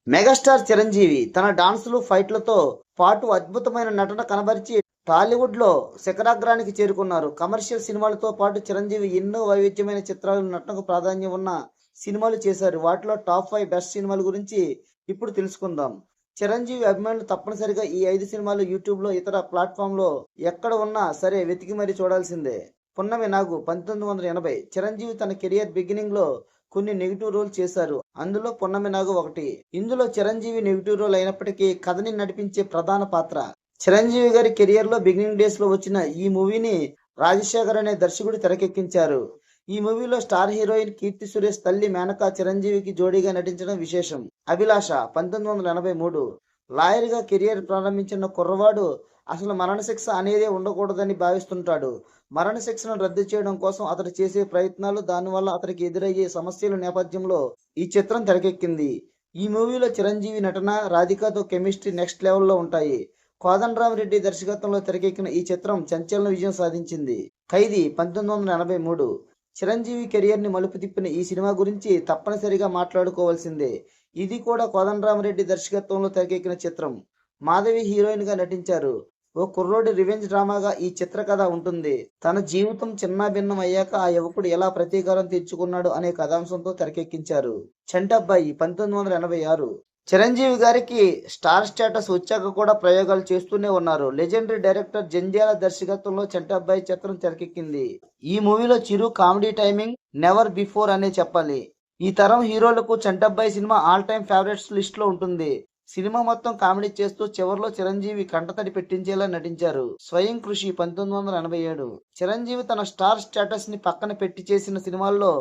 Megastar Chiranjeevi తన డాన్సులు, ఫైట్లతో పాటు అద్భుతమైన నటన కనబరిచి టాలీవుడ్ లో శిఖరాగ్రానికి చేరుకున్నారు. కమర్షియల్ సినిమాలతో పాటు చిరంజీవి ఎన్నో వైవిధ్యమైన చిత్రాలు, నటనకు ప్రాధాన్యం ఉన్న సినిమాలు చేశారు. వాటిలో టాప్ 5 బెస్ట్ సినిమాల గురించి ఇప్పుడు తెలుసుకుందాం. చిరంజీవి అభిమానులు తప్పనిసరిగా ఈ 5 సినిమాలు యూట్యూబ్ లో, ఇతర ప్లాట్ఫామ్ లో ఎక్కడ ఉన్నా సరే వెతికి మరీ చూడాల్సిందే. పున్నమి నాగు 1980. చిరంజీవి తన కెరియర్ బిగినింగ్ లో కొన్ని నెగిటివ్ రోల్ చేశారు. అందులో పున్నమి నాగు ఒకటి. ఇందులో చిరంజీవి నెగిటివ్ రోల్ అయినప్పటికీ కథని నడిపించే ప్రధాన పాత్ర. చిరంజీవి గారి కెరియర్ లో బిగినింగ్ డేస్ లో వచ్చిన ఈ మూవీని రాజశేఖర్ అనే దర్శకుడు తెరకెక్కించారు. ఈ మూవీలో స్టార్ హీరోయిన్ కీర్తి సురేష్ తల్లి మేనక చిరంజీవికి జోడీగా నటించడం విశేషం. అభిలాష 1983. లాయర్ గా కెరియర్ ప్రారంభించిన కుర్రవాడు అసలు మరణశిక్ష అనేదే ఉండకూడదని భావిస్తుంటాడు. మరణశిక్షను రద్దు చేయడం కోసం అతడు చేసే ప్రయత్నాలు, దానివల్ల అతనికి ఎదురయ్యే సమస్యల నేపథ్యంలో ఈ చిత్రం తెరకెక్కింది. ఈ మూవీలో చిరంజీవి నటన, రాధికతో కెమిస్ట్రీ నెక్స్ట్ లెవెల్లో ఉంటాయి. కోదండరామిరెడ్డి దర్శకత్వంలో తెరకెక్కిన ఈ చిత్రం సంచలన విజయం సాధించింది. ఖైదీ 1983. చిరంజీవి కెరియర్ ని మలుపు తిప్పిన ఈ సినిమా గురించి తప్పనిసరిగా మాట్లాడుకోవాల్సిందే. ఇది కూడా కోదండరామిరెడ్డి దర్శకత్వంలో తెరకెక్కిన చిత్రం. మాధవి హీరోయిన్ గా నటించారు. ఓ కుర్రోడి రివెంజ్ డ్రామాగా ఈ చిత్రకథ ఉంటుంది. తన జీవితం చిన్నాభిన్నం అయ్యాక ఆ యువకుడు ఎలా ప్రతీకారం తీర్చుకున్నాడు అనే కథాంశంతో తెరకెక్కించారు. చంటబ్బాయి 1986. చిరంజీవి గారికి స్టార్ స్టేటస్ వచ్చాక కూడా ప్రయోగాలు చేస్తూనే ఉన్నారు. లెజెండరీ డైరెక్టర్ జంధ్యాల దర్శకత్వంలో చంటబ్బాయి చిత్రం తెరకెక్కింది. ఈ మూవీలో Chiru comedy timing never before అనే చెప్పాలి. ఈ తరం హీరోలకు Chantabbai cinema all time favourites list లో ఉంటుంది. సినిమా మొత్తం కామెడీ చేస్తూ చివర్లో చిరంజీవి కంటతడి పెట్టించేలా నటించారు. స్వయం కృషి 1987. చిరంజీవి తన స్టార్ స్టేటస్ ని పక్కన పెట్టి చేసిన సినిమాల్లో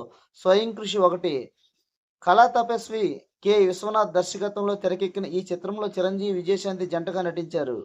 స్వయం కృషి ఒకటి. కళా తపస్వి కె. విశ్వనాథ్ దర్శకత్వంలో తెరకెక్కిన ఈ చిత్రంలో చిరంజీవి, విజయశాంతి జంటగా నటించారు.